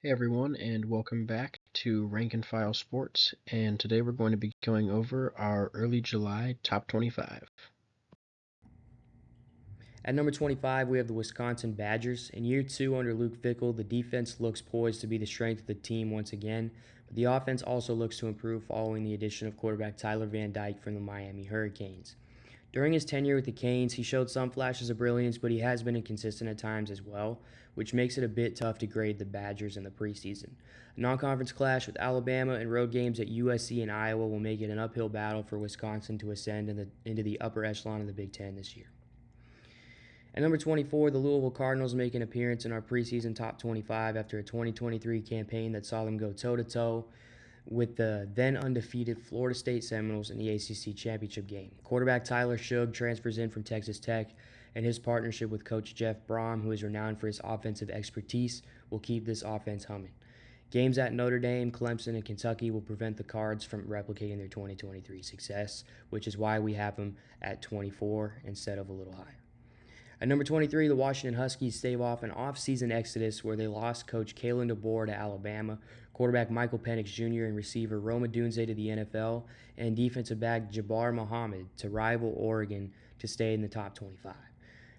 Hey everyone, and welcome back to Rank and File Sports. And today we're going to be going over our early July top 25. At number 25, we have the Wisconsin Badgers. In year two under Luke Fickell, the defense looks poised to be the strength of the team once again, but the offense also looks to improve following the addition of quarterback Tyler Van Dyke from the Miami Hurricanes. During his tenure with the Canes, he showed some flashes of brilliance, but he has been inconsistent at times as well, which makes it a bit tough to grade the Badgers in the preseason. A non-conference clash with Alabama and road games at USC and Iowa will make it an uphill battle for Wisconsin to ascend into the upper echelon of the Big Ten this year. At number 24, the Louisville Cardinals make an appearance in our preseason top 25 after a 2023 campaign that saw them go toe-to-toe with the then undefeated Florida State Seminoles in the ACC Championship game. Quarterback Tyler Shugg transfers in from Texas Tech, and his partnership with coach Jeff Brom, who is renowned for his offensive expertise, will keep this offense humming. Games at Notre Dame, Clemson, and Kentucky will prevent the Cards from replicating their 2023 success, which is why we have them at 24 instead of a little higher. At number 23, the Washington Huskies stave off an off-season exodus where they lost coach Kalen DeBoer to Alabama, quarterback Michael Penix Jr. and receiver Roma Dunze to the NFL, and defensive back Jabbar Muhammad to rival Oregon to stay in the top 25.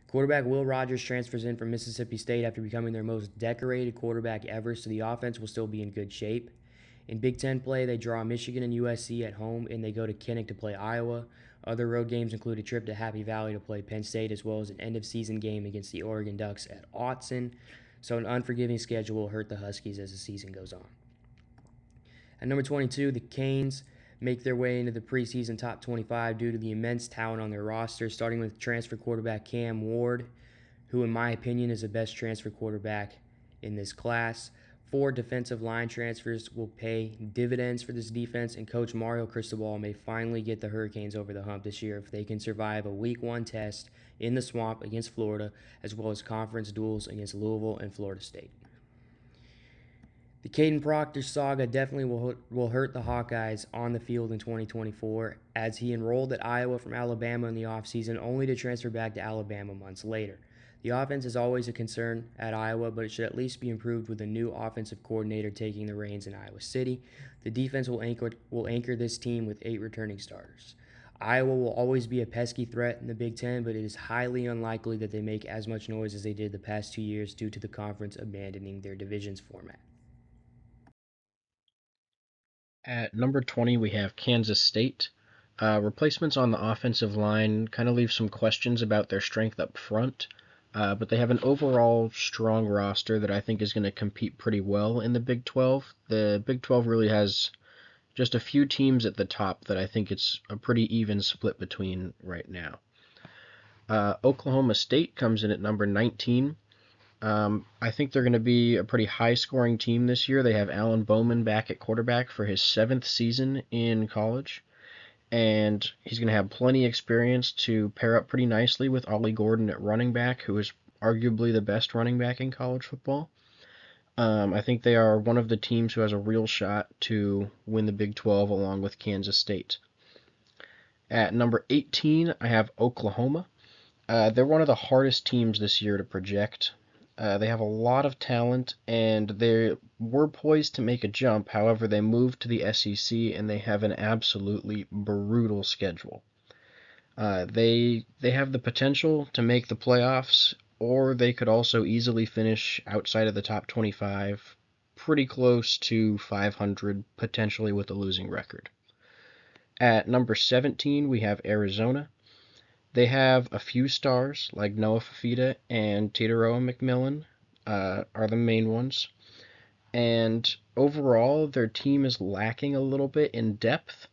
Quarterback Will Rogers transfers in from Mississippi State after becoming their most decorated quarterback ever, so the offense will still be in good shape. In Big Ten play, they draw Michigan and USC at home, and they go to Kinnick to play Iowa. Other road games include a trip to Happy Valley to play Penn State, as well as an end-of-season game against the Oregon Ducks at Autzen. So an unforgiving schedule will hurt the Huskies as the season goes on. At number 22, the Canes make their way into the preseason top 25 due to the immense talent on their roster, starting with transfer quarterback Cam Ward, who, in my opinion, is the best transfer quarterback in this class. Four defensive line transfers will pay dividends for this defense, and coach Mario Cristobal may finally get the Hurricanes over the hump this year if they can survive a week one test in the swamp against Florida, as well as conference duels against Louisville and Florida State. The Caden Proctor saga definitely will hurt the Hawkeyes on the field in 2024, as he enrolled at Iowa from Alabama in the offseason, only to transfer back to Alabama months later. The offense is always a concern at Iowa, but it should at least be improved with a new offensive coordinator taking the reins in Iowa City. The defense will anchor this team with 8 returning starters. Iowa will always be a pesky threat in the Big Ten, but it is highly unlikely that they make as much noise as they did the past 2 years due to the conference abandoning their divisions format. At number 20, we have Kansas State. Replacements on the offensive line kind of leave some questions about their strength up front, but they have an overall strong roster that I think is going to compete pretty well in the Big 12. The Big 12 really has just a few teams at the top that I think it's a pretty even split between right now. Oklahoma State comes in at number 19. I think they're going to be a pretty high-scoring team this year. They have Alan Bowman back at quarterback for his 7th season in college, and he's going to have plenty of experience to pair up pretty nicely with Ollie Gordon at running back, who is arguably the best running back in college football. I think they are one of the teams who has a real shot to win the Big 12 along with Kansas State. At number 18, I have Oklahoma. They're one of the hardest teams this year to project. They have a lot of talent, and they were poised to make a jump. However, they moved to the SEC, and they have an absolutely brutal schedule. They have the potential to make the playoffs, or they could also easily finish outside of the top 25, pretty close to 500, potentially with a losing record. At number 17, we have Arizona. They have a few stars, like Noah Fafita and Teteroa McMillan are the main ones. And overall, their team is lacking a little bit in depth,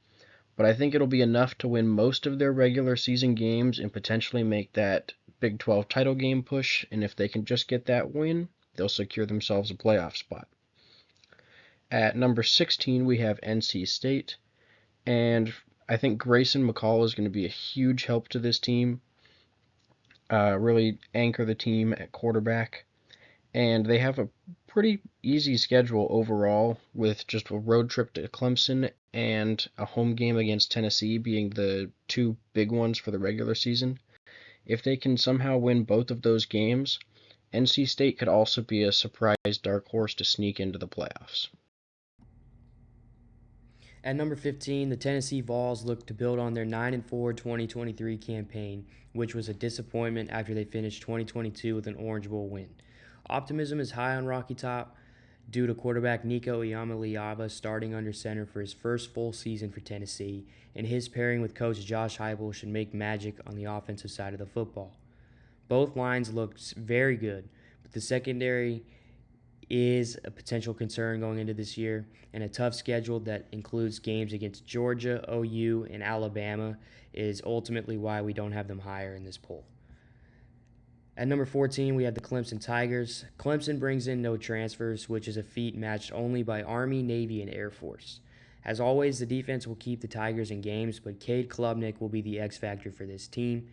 but I think it'll be enough to win most of their regular season games and potentially make that Big 12 title game push. And if they can just get that win, they'll secure themselves a playoff spot. At number 16, we have NC State. And I think Grayson McCall is going to be a huge help to this team, really anchor the team at quarterback. And they have a pretty easy schedule overall, with just a road trip to Clemson and a home game against Tennessee being the two big ones for the regular season. If they can somehow win both of those games, NC State could also be a surprise dark horse to sneak into the playoffs. At number 15, the Tennessee Vols look to build on their 9-4 2023 campaign, which was a disappointment after they finished 2022 with an Orange Bowl win. Optimism is high on Rocky Top due to quarterback Nico Iamaleava starting under center for his first full season for Tennessee, and his pairing with coach Josh Heupel should make magic on the offensive side of the football. Both lines look very good, but the secondary is a potential concern going into this year, and a tough schedule that includes games against Georgia, OU, and Alabama is ultimately why we don't have them higher in this poll. At number 14, we have the Clemson Tigers. Clemson brings in no transfers, which is a feat matched only by Army, Navy, and Air Force. As always, the defense will keep the Tigers in games, but Cade Klubnik will be the X factor for this team.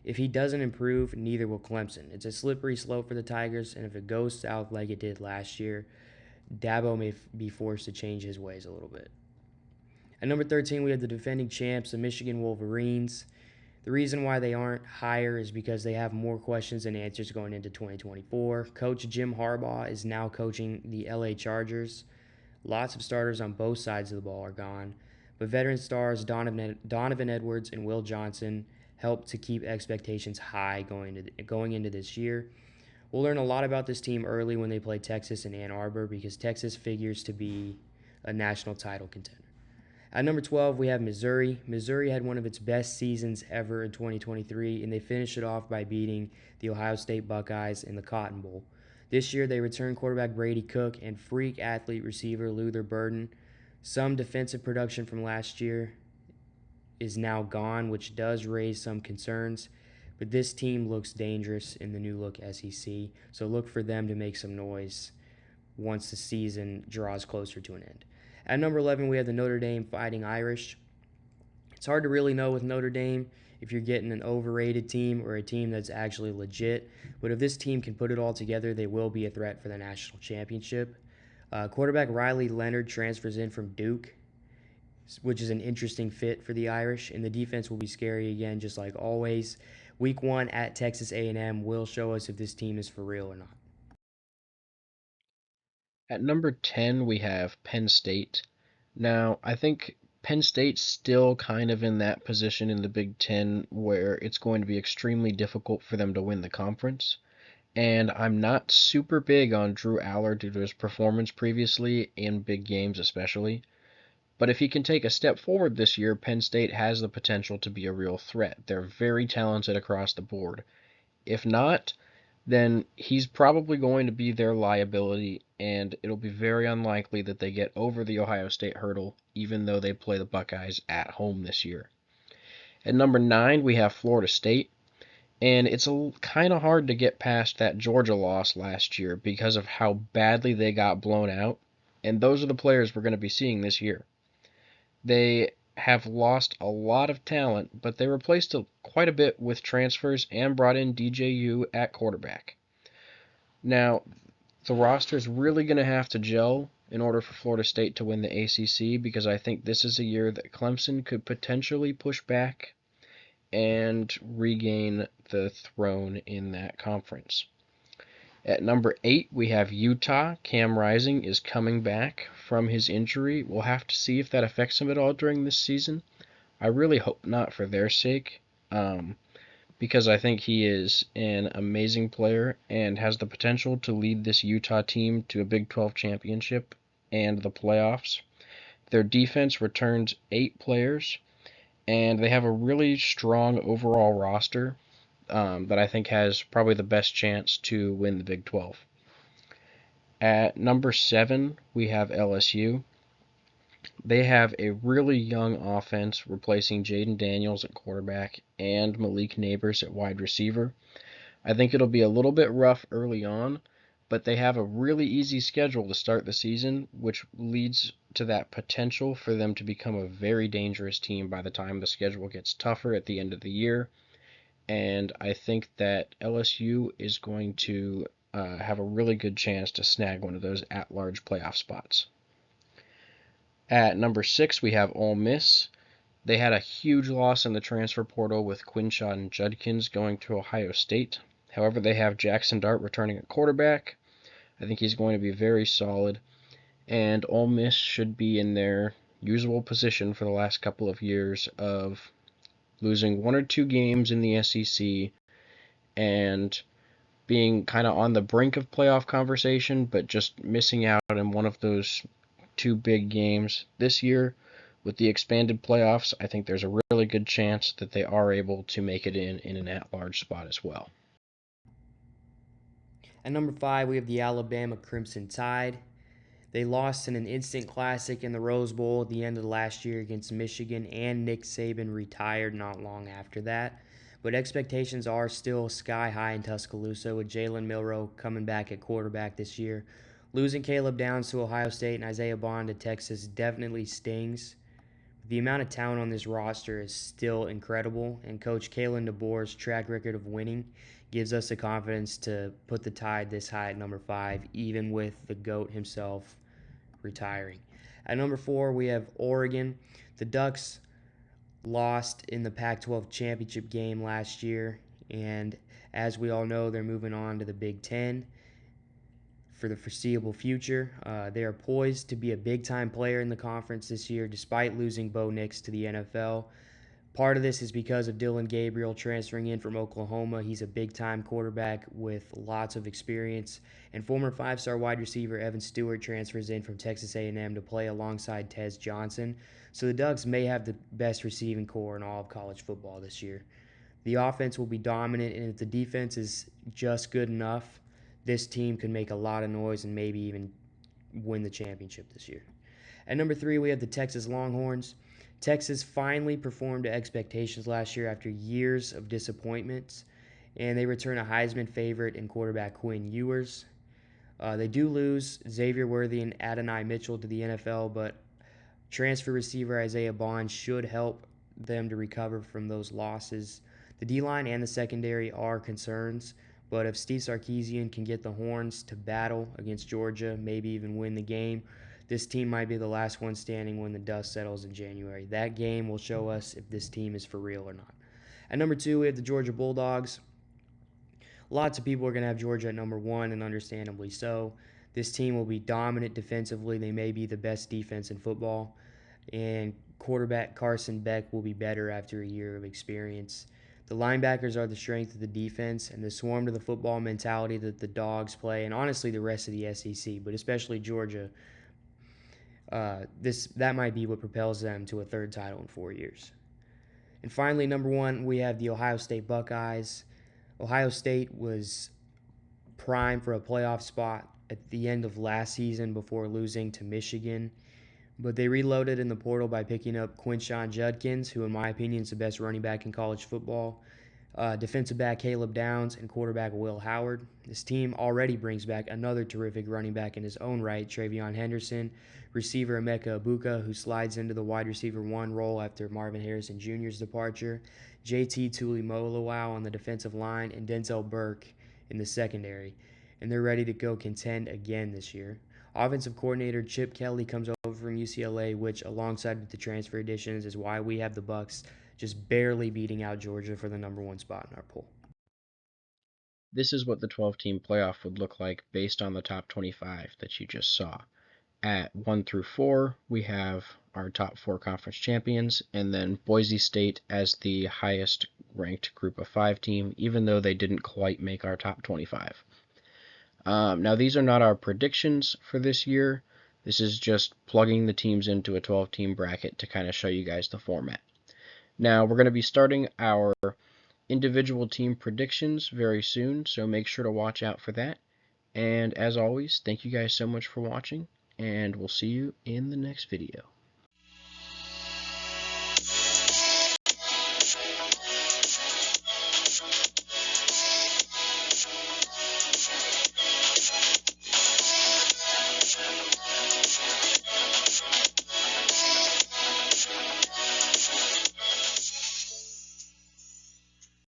If he doesn't improve, neither will Clemson. It's a slippery slope for the Tigers, and if it goes south like it did last year, Dabo may be forced to change his ways a little bit. At number 13, we have the defending champs, the Michigan Wolverines. The reason why they aren't higher is because they have more questions than answers going into 2024. Coach Jim Harbaugh is now coaching the LA Chargers. Lots of starters on both sides of the ball are gone, but veteran stars Donovan Edwards and Will Johnson help to keep expectations high going into this year. We'll learn a lot about this team early when they play Texas in Ann Arbor because Texas figures to be a national title contender. At number 12, we have Missouri. Missouri had one of its best seasons ever in 2023, and they finished it off by beating the Ohio State Buckeyes in the Cotton Bowl. This year, they returned quarterback Brady Cook and freak athlete receiver Luther Burden. Some defensive production from last year is now gone, which does raise some concerns, but this team looks dangerous in the new look SEC, so look for them to make some noise once the season draws closer to an end. At number 11, we have the Notre Dame Fighting Irish. It's hard to really know with Notre Dame if you're getting an overrated team or a team that's actually legit, but if this team can put it all together, they will be a threat for the national championship. Quarterback Riley Leonard transfers in from Duke, which is an interesting fit for the Irish, and the defense will be scary again, just like always. Week 1 at Texas A&M will show us if this team is for real or not. At number 10, we have Penn State. Now, I think Penn State's still kind of in that position in the Big Ten where it's going to be extremely difficult for them to win the conference. And I'm not super big on Drew Aller due to his performance previously in big games especially. But if he can take a step forward this year, Penn State has the potential to be a real threat. They're very talented across the board. If not, then he's probably going to be their liability, and it'll be very unlikely that they get over the Ohio State hurdle, even though they play the Buckeyes at home this year. At number 9, we have Florida State, and it's kind of hard to get past that Georgia loss last year because of how badly they got blown out, and those are the players we're going to be seeing this year. They have lost a lot of talent, but they replaced quite a bit with transfers and brought in DJU at quarterback. Now, the roster is really going to have to gel in order for Florida State to win the ACC because I think this is a year that Clemson could potentially push back and regain the throne in that conference. At number 8, we have Utah. Cam Rising is coming back from his injury. We'll have to see if that affects him at all during this season. I really hope not for their sake, because I think he is an amazing player and has the potential to lead this Utah team to a Big 12 championship and the playoffs. Their defense returns 8 players, and they have a really strong overall roster that I think has probably the best chance to win the Big 12. At number 7, we have LSU. They have a really young offense replacing Jaden Daniels at quarterback and Malik Neighbors at wide receiver. I think it'll be a little bit rough early on, but they have a really easy schedule to start the season, which leads to that potential for them to become a very dangerous team by the time the schedule gets tougher at the end of the year. And I think that LSU is going to have a really good chance to snag one of those at-large playoff spots. At number 6, we have Ole Miss. They had a huge loss in the transfer portal with Quinshon Judkins going to Ohio State. However, they have Jackson Dart returning at quarterback. I think he's going to be very solid. And Ole Miss should be in their usual position for the last couple of years of losing one or two games in the SEC and being kind of on the brink of playoff conversation, but just missing out in one of those two big games this year. With the expanded playoffs, I think there's a really good chance that they are able to make it in an at-large spot as well. At number 5, we have the Alabama Crimson Tide. They lost in an instant classic in the Rose Bowl at the end of last year against Michigan, and Nick Saban retired not long after that. But expectations are still sky high in Tuscaloosa with Jalen Milroe coming back at quarterback this year. Losing Caleb Downs to Ohio State and Isaiah Bond to Texas definitely stings. The amount of talent on this roster is still incredible, and Coach Kalen DeBoer's track record of winning gives us the confidence to put the Tide this high at number 5, even with the GOAT himself retiring. At number 4, we have Oregon. The Ducks lost in the Pac-12 championship game last year, and as we all know, they're moving on to the Big Ten for the foreseeable future. They are poised to be a big-time player in the conference this year, despite losing Bo Nix to the NFL. Part of this is because of Dylan Gabriel transferring in from Oklahoma. He's a big-time quarterback with lots of experience. And former five-star wide receiver Evan Stewart transfers in from Texas A&M to play alongside Tez Johnson. So the Ducks may have the best receiving core in all of college football this year. The offense will be dominant, and if the defense is just good enough, this team can make a lot of noise and maybe even win the championship this year. At number 3, we have the Texas Longhorns. Texas finally performed to expectations last year after years of disappointments, and they return a Heisman favorite in quarterback Quinn Ewers. They do lose Xavier Worthy and Adonai Mitchell to the NFL, but transfer receiver Isaiah Bond should help them to recover from those losses. The D-line and the secondary are concerns, but if Steve Sarkisian can get the Horns to battle against Georgia, maybe even win the game, this team might be the last one standing when the dust settles in January. That game will show us if this team is for real or not. At number 2, we have the Georgia Bulldogs. Lots of people are going to have Georgia at number 1, and understandably so. This team will be dominant defensively. They may be the best defense in football. And quarterback Carson Beck will be better after a year of experience. The linebackers are the strength of the defense, and the swarm to the football mentality that the Dogs play, and honestly the rest of the SEC, but especially Georgia, that might be what propels them to a third title in 4 years. And finally, number 1, we have the Ohio State Buckeyes. Ohio State was primed for a playoff spot at the end of last season before losing to Michigan, but they reloaded in the portal by picking up Quinshon Judkins, who in my opinion is the best running back in college football, defensive back Caleb Downs, and quarterback Will Howard. This team already brings back another terrific running back in his own right, Travion Henderson, receiver Emeka Ibuka, who slides into the wide receiver 1 role after Marvin Harrison Jr.'s departure, JT Tuimoloau on the defensive line, and Denzel Burke in the secondary. And they're ready to go contend again this year. Offensive coordinator Chip Kelly comes over from UCLA, which alongside with the transfer additions is why we have the Bucks just barely beating out Georgia for the number 1 spot in our poll. This is what the 12-team playoff would look like based on the top 25 that you just saw. At 1 through 4, we have our top 4 conference champions, and then Boise State as the highest ranked group of 5 team, even though they didn't quite make our top 25. Now, these are not our predictions for this year. This is just plugging the teams into a 12-team bracket to kind of show you guys the format. Now, we're going to be starting our individual team predictions very soon, so make sure to watch out for that. And as always, thank you guys so much for watching, and we'll see you in the next video.